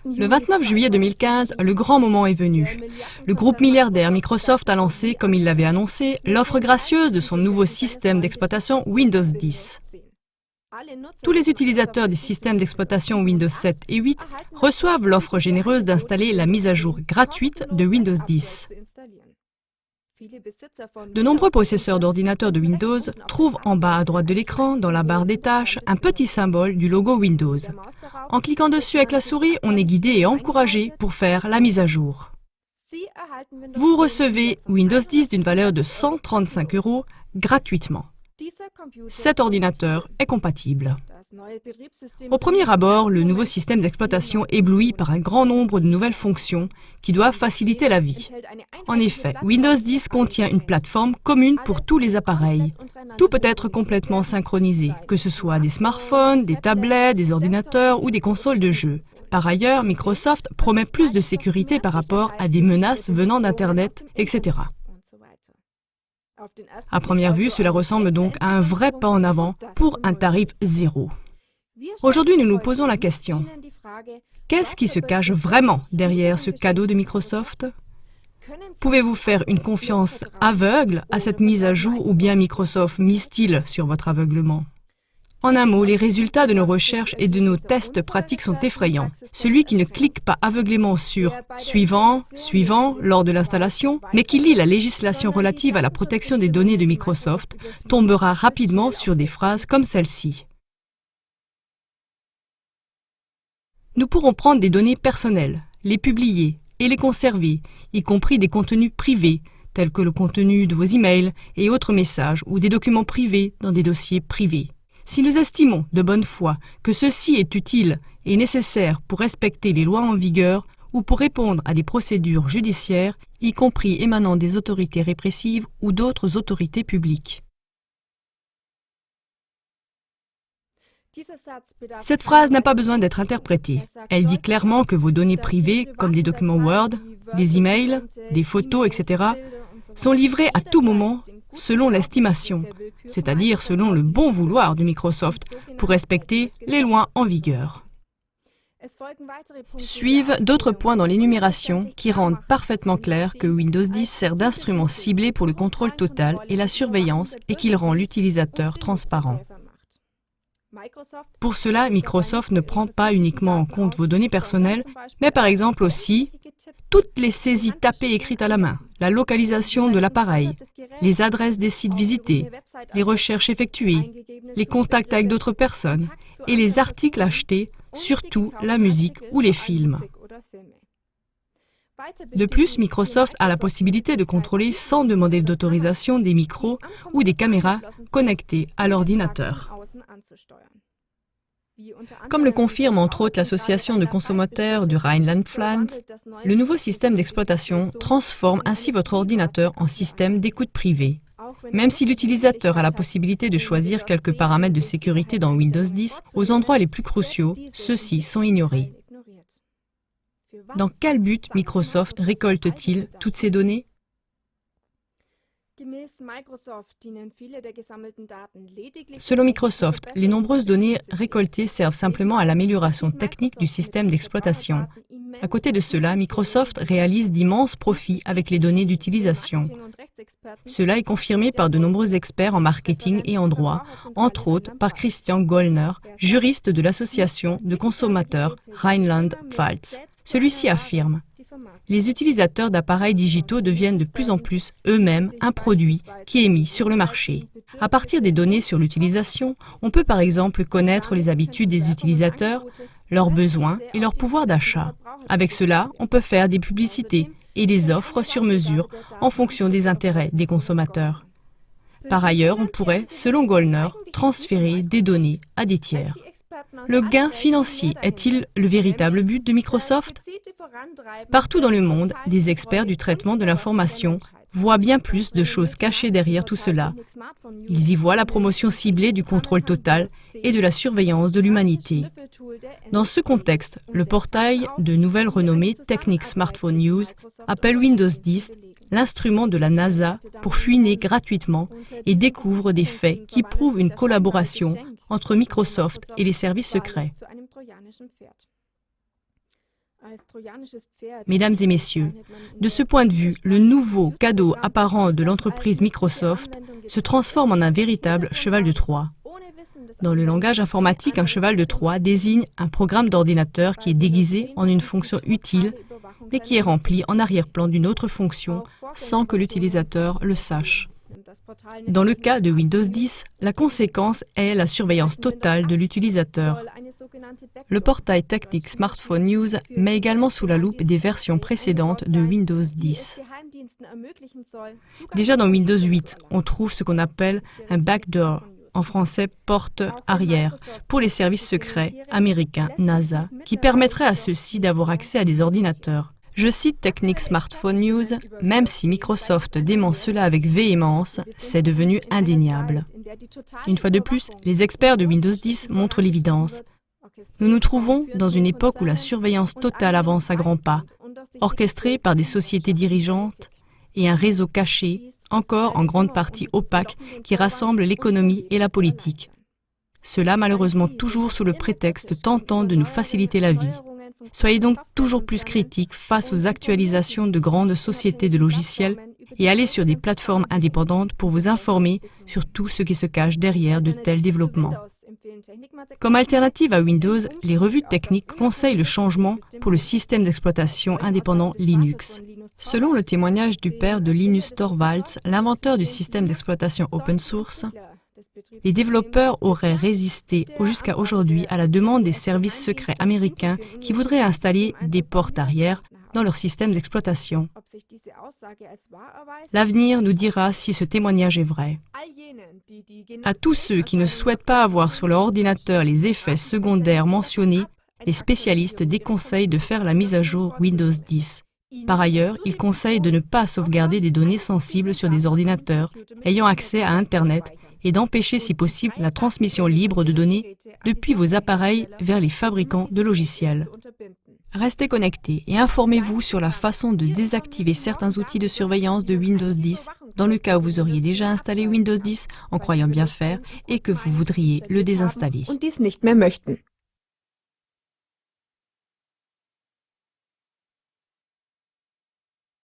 Le 29 juillet 2015, le grand moment est venu. Le groupe milliardaire Microsoft a lancé, comme il l'avait annoncé, l'offre gracieuse de son nouveau système d'exploitation Windows 10. Tous les utilisateurs des systèmes d'exploitation Windows 7 et 8 reçoivent l'offre généreuse d'installer la mise à jour gratuite de Windows 10. De nombreux possesseurs d'ordinateurs de Windows trouvent en bas à droite de l'écran, dans la barre des tâches, un petit symbole du logo Windows. En cliquant dessus avec la souris, on est guidé et encouragé pour faire la mise à jour. Vous recevez Windows 10 d'une valeur de 135 € gratuitement. Cet ordinateur est compatible. Au premier abord, le nouveau système d'exploitation éblouit par un grand nombre de nouvelles fonctions qui doivent faciliter la vie. En effet, Windows 10 contient une plateforme commune pour tous les appareils. Tout peut être complètement synchronisé, que ce soit des smartphones, des tablettes, des ordinateurs ou des consoles de jeux. Par ailleurs, Microsoft promet plus de sécurité par rapport à des menaces venant d'Internet, etc. À première vue, cela ressemble donc à un vrai pas en avant pour un tarif zéro. Aujourd'hui, nous nous posons la question, qu'est-ce qui se cache vraiment derrière ce cadeau de Microsoft? Pouvez-vous faire une confiance aveugle à cette mise à jour ou bien Microsoft mise-t-il sur votre aveuglement? En un mot, les résultats de nos recherches et de nos tests pratiques sont effrayants. Celui qui ne clique pas aveuglément sur « Suivant »,« Suivant » lors de l'installation, mais qui lit la législation relative à la protection des données de Microsoft, tombera rapidement sur des phrases comme celle-ci. Nous pourrons prendre des données personnelles, les publier et les conserver, y compris des contenus privés, tels que le contenu de vos emails et autres messages ou des documents privés dans des dossiers privés. Si nous estimons de bonne foi que ceci est utile et nécessaire pour respecter les lois en vigueur ou pour répondre à des procédures judiciaires, y compris émanant des autorités répressives ou d'autres autorités publiques. Cette phrase n'a pas besoin d'être interprétée. Elle dit clairement que vos données privées, comme des documents Word, des emails, des photos, etc., sont livrées à tout moment selon l'estimation, c'est-à-dire selon le bon vouloir de Microsoft pour respecter les lois en vigueur. Suivent d'autres points dans l'énumération qui rendent parfaitement clair que Windows 10 sert d'instrument ciblé pour le contrôle total et la surveillance et qu'il rend l'utilisateur transparent. Pour cela, Microsoft ne prend pas uniquement en compte vos données personnelles, mais par exemple aussi toutes les saisies tapées écrites à la main, la localisation de l'appareil, les adresses des sites visités, les recherches effectuées, les contacts avec d'autres personnes et les articles achetés, surtout la musique ou les films. De plus, Microsoft a la possibilité de contrôler sans demander d'autorisation des micros ou des caméras connectés à l'ordinateur. Comme le confirme entre autres l'association de consommateurs du Rhineland-Pfalz, le nouveau système d'exploitation transforme ainsi votre ordinateur en système d'écoute privée. Même si l'utilisateur a la possibilité de choisir quelques paramètres de sécurité dans Windows 10, aux endroits les plus cruciaux, ceux-ci sont ignorés. Dans quel but Microsoft récolte-t-il toutes ces données? Selon Microsoft, les nombreuses données récoltées servent simplement à l'amélioration technique du système d'exploitation. À côté de cela, Microsoft réalise d'immenses profits avec les données d'utilisation. Cela est confirmé par de nombreux experts en marketing et en droit, entre autres par Christian Gollner, juriste de l'association de consommateurs Rhineland-Pfalz. Celui-ci affirme: les utilisateurs d'appareils digitaux deviennent de plus en plus eux-mêmes un produit qui est mis sur le marché. À partir des données sur l'utilisation, on peut par exemple connaître les habitudes des utilisateurs, leurs besoins et leur pouvoir d'achat. Avec cela, on peut faire des publicités et des offres sur mesure en fonction des intérêts des consommateurs. Par ailleurs, on pourrait, selon Gollner, transférer des données à des tiers. Le gain financier est-il le véritable but de Microsoft? Partout dans le monde, des experts du traitement de l'information voient bien plus de choses cachées derrière tout cela. Ils y voient la promotion ciblée du contrôle total et de la surveillance de l'humanité. Dans ce contexte, le portail de nouvelle renommée Technic Smartphone News appelle Windows 10 l'instrument de la NASA pour fouiner gratuitement et découvre des faits qui prouvent une collaboration entre Microsoft et les services secrets. Mesdames et messieurs, de ce point de vue, le nouveau cadeau apparent de l'entreprise Microsoft se transforme en un véritable cheval de Troie. Dans le langage informatique, un cheval de Troie désigne un programme d'ordinateur qui est déguisé en une fonction utile, mais qui est rempli en arrière-plan d'une autre fonction sans que l'utilisateur le sache. Dans le cas de Windows 10, la conséquence est la surveillance totale de l'utilisateur. Le portail technique Smartphone News met également sous la loupe des versions précédentes de Windows 10. Déjà dans Windows 8, on trouve ce qu'on appelle un backdoor, en français porte arrière, pour les services secrets américains NASA, qui permettrait à ceux-ci d'avoir accès à des ordinateurs. Je cite Technique Smartphone News, même si Microsoft dément cela avec véhémence, c'est devenu indéniable. Une fois de plus, les experts de Windows 10 montrent l'évidence. Nous nous trouvons dans une époque où la surveillance totale avance à grands pas, orchestrée par des sociétés dirigeantes et un réseau caché, encore en grande partie opaque, qui rassemble l'économie et la politique. Cela malheureusement toujours sous le prétexte tentant de nous faciliter la vie. Soyez donc toujours plus critiques face aux actualisations de grandes sociétés de logiciels et allez sur des plateformes indépendantes pour vous informer sur tout ce qui se cache derrière de tels développements. Comme alternative à Windows, les revues techniques conseillent le changement pour le système d'exploitation indépendant Linux. Selon le témoignage du père de Linus Torvalds, l'inventeur du système d'exploitation open source, les développeurs auraient résisté jusqu'à aujourd'hui à la demande des services secrets américains qui voudraient installer des portes arrière dans leur système d'exploitation. L'avenir nous dira si ce témoignage est vrai. À tous ceux qui ne souhaitent pas avoir sur leur ordinateur les effets secondaires mentionnés, les spécialistes déconseillent de faire la mise à jour Windows 10. Par ailleurs, ils conseillent de ne pas sauvegarder des données sensibles sur des ordinateurs ayant accès à Internet et d'empêcher si possible la transmission libre de données depuis vos appareils vers les fabricants de logiciels. Restez connectés et informez-vous sur la façon de désactiver certains outils de surveillance de Windows 10 dans le cas où vous auriez déjà installé Windows 10 en croyant bien faire et que vous voudriez le désinstaller.